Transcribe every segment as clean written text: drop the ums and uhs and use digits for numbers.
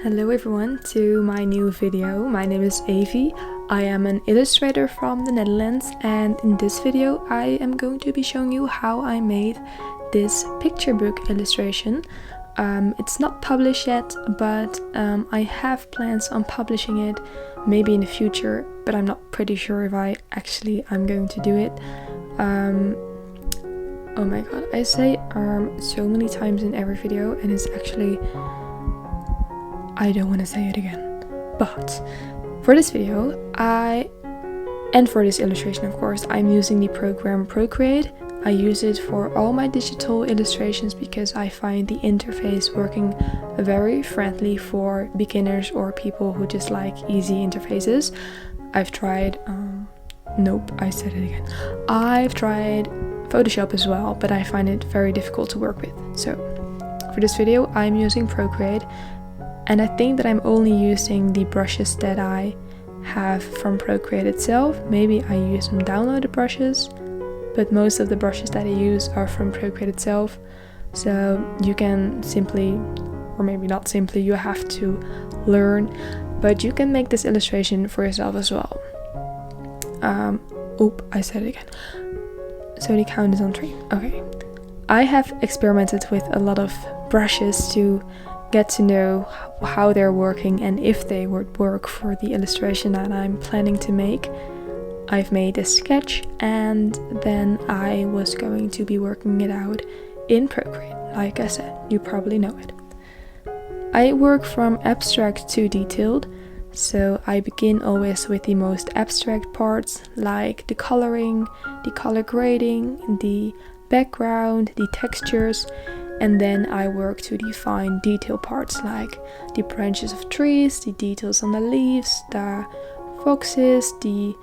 Hello everyone to my new video. My name is Avi. I am an illustrator from the Netherlands, and in this video I am going to be showing you how I made this picture book illustration. It's not published yet, but I have plans on publishing it maybe in the future, but I'm not pretty sure if I'm going to do it. Oh my god, I say so many times in every video, and it's actually, I don't want to say it again. But for this video, and for this illustration of course, I'm using the program Procreate. I use it for all my digital illustrations because I find the interface working very friendly for beginners or people who just like easy interfaces. I've tried, I've tried Photoshop as well, but I find it very difficult to work with. So for this video I'm using Procreate, and I think that I'm only using the brushes that I have from Procreate itself. Maybe I use some downloaded brushes, but most of the brushes that I use are from Procreate itself. So you can simply, or maybe not simply, you have to learn, but you can make this illustration for yourself as well. I said it again. So the count is on 3. Okay. I have experimented with a lot of brushes to get to know how they're working and if they would work for the illustration that I'm planning to make. I've made a sketch and then I was going to be working it out in Procreate. Like I said, you probably know it. I work from abstract to detailed, so I begin always with the most abstract parts, like the coloring, the color grading, the background, the textures, and then I work to define detail parts like the branches of trees, the details on the leaves, the foxes, the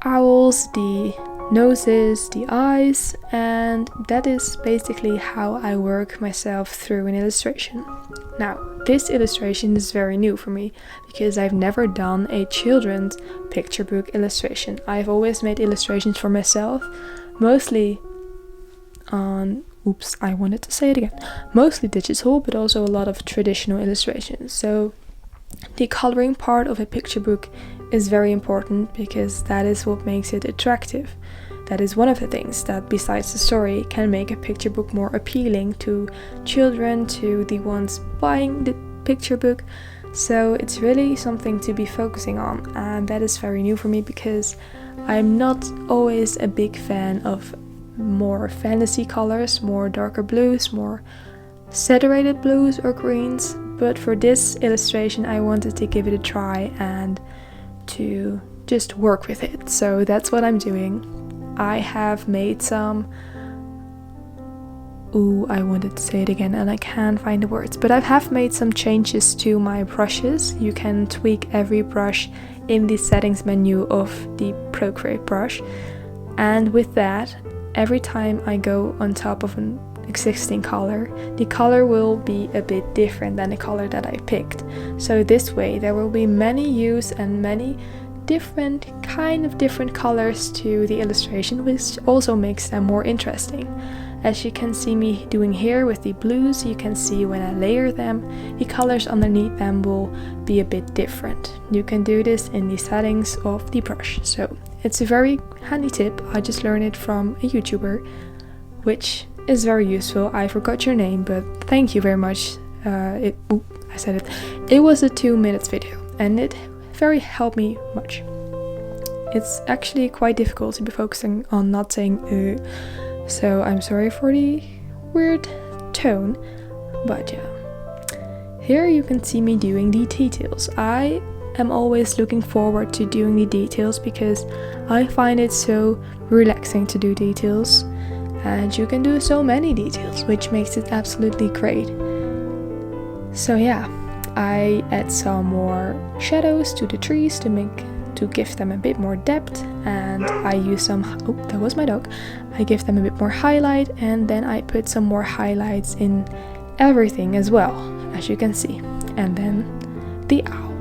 owls, the noses, the eyes, and that is basically how I work myself through an illustration. Now, this illustration is very new for me because I've never done a children's picture book illustration. I've always made illustrations for myself, mostly mostly digital, but also a lot of traditional illustrations. So the coloring part of a picture book is very important because that is what makes it attractive. That is one of the things that, besides the story, can make a picture book more appealing to children, to the ones buying the picture book. So it's really something to be focusing on, and that is very new for me because I'm not always a big fan of more fantasy colors, more darker blues, more saturated blues or greens. But for this illustration I wanted to give it a try and to just work with it. So that's what I'm doing. I have made some, I wanted to say it again and I can't find the words, but I have made some changes to my brushes. You can tweak every brush in the settings menu of the Procreate brush, and with that, every time I go on top of an existing color, the color will be a bit different than the color that I picked. So this way there will be many hues and many different colors to the illustration, which also makes them more interesting. As you can see me doing here with the blues, you can see when I layer them, the colors underneath them will be a bit different. You can do this in the settings of the brush. So it's a very handy tip. I just learned it from a YouTuber, which is very useful. I forgot your name, but thank you very much. It was a 2 minutes video and it very helped me much. It's actually quite difficult to be focusing on not saying so I'm sorry for the weird tone, but yeah. Here you can see me doing the details. I am always looking forward to doing the details because I find it so relaxing to do details, and you can do so many details, which makes it absolutely great. So yeah, I add some more shadows to the trees to give them a bit more depth, and I use some, that was my dog. I give them a bit more highlight, and then I put some more highlights in everything as well, as you can see. And then the owl.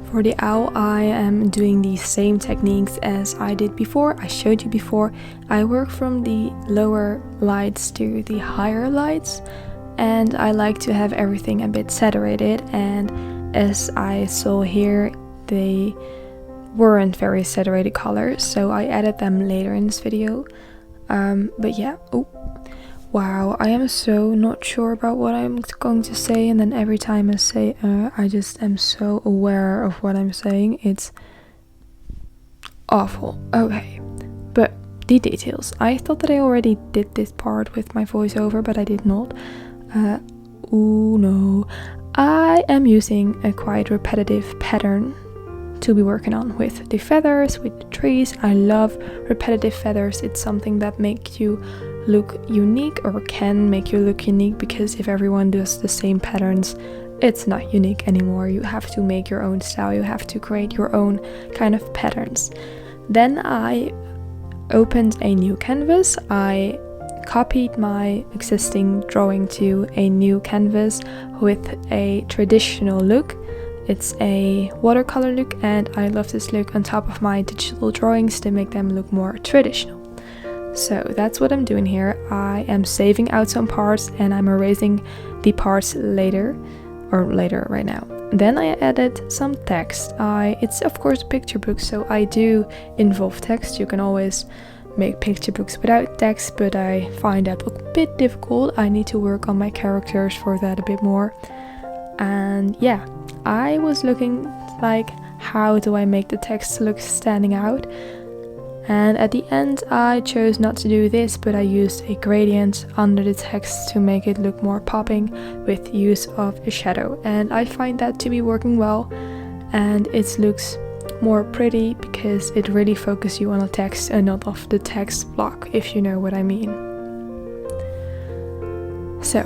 For the owl, I am doing the same techniques as I did before. I showed you before. I work from the lower lights to the higher lights, and I like to have everything a bit saturated, and as I saw here, they weren't very saturated colors, so I added them later in this video. But yeah, oh wow, I am so not sure about what I'm going to say, and then every time I say I just am so aware of what I'm saying. It's awful. Okay, but the details. I thought that I already did this part with my voiceover, but I did not. Oh no, I am using a quite repetitive pattern to be working on with the feathers, with the trees. I love repetitive feathers. It's something that makes you look unique, or can make you look unique, because if everyone does the same patterns, it's not unique anymore. You have to make your own style, you have to create your own kind of patterns. Then I opened a new canvas. I copied my existing drawing to a new canvas with a traditional look. It's a watercolor look, and I love this look on top of my digital drawings to make them look more traditional. So that's what I'm doing here. I am saving out some parts and I'm erasing the parts later right now. Then I added some text. It's of course a picture book, so I do involve text. You can always make picture books without text, but I find that a bit difficult. I need to work on my characters for that a bit more. And yeah, I was looking like, how do I make the text look standing out? And at the end I chose not to do this, but I used a gradient under the text to make it look more popping with use of a shadow. And I find that to be working well, and it looks more pretty because it really focuses you on the text and not off the text block, if you know what I mean. So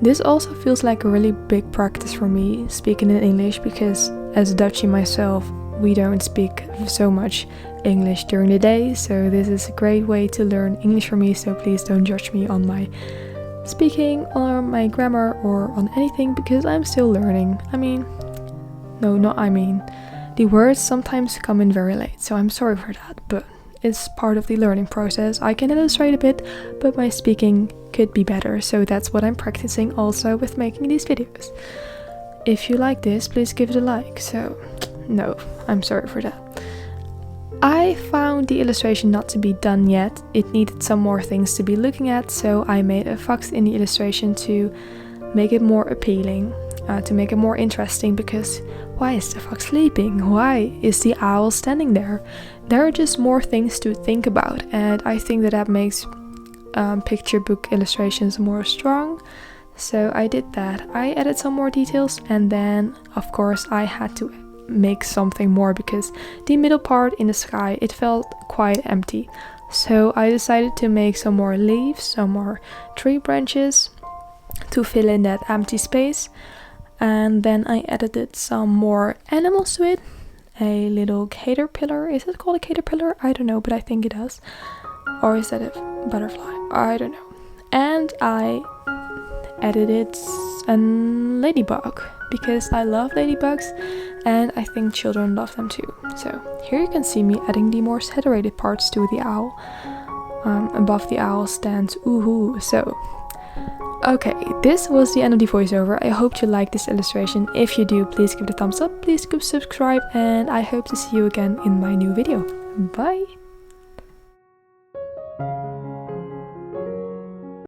this also feels like a really big practice for me speaking in English, because as a Dutchie myself, we don't speak so much English during the day, so this is a great way to learn English for me. So please don't judge me on my speaking or my grammar or on anything, because I'm still learning. The words sometimes come in very late, so I'm sorry for that, but it's part of the learning process. I can illustrate a bit, but my speaking could be better, so that's what I'm practicing also with making these videos. If you like this, please give it a like. So no, I'm sorry for that. I found the illustration not to be done yet. It needed some more things to be looking at, so I made a fox in the illustration to make it more appealing, to make it more interesting, because why is the fox sleeping? Why is the owl standing there? There are just more things to think about, and I think that makes picture book illustrations more strong. So I did that. I added some more details, and then of course I had to make something more, because the middle part in the sky, it felt quite empty. So I decided to make some more leaves, some more tree branches to fill in that empty space. And then I added some more animals to it. A little caterpillar. Is it called a caterpillar? I don't know, but I think it does. Or is that a butterfly? I don't know. And I edited a ladybug, because I love ladybugs and I think children love them too. So here you can see me adding the more saturated parts to the owl. Above the owl stands Oohoo. So okay, this was the end of the voiceover. I hope you liked this illustration. If you do, please give it a thumbs up, please subscribe, and I hope to see you again in my new video. Bye!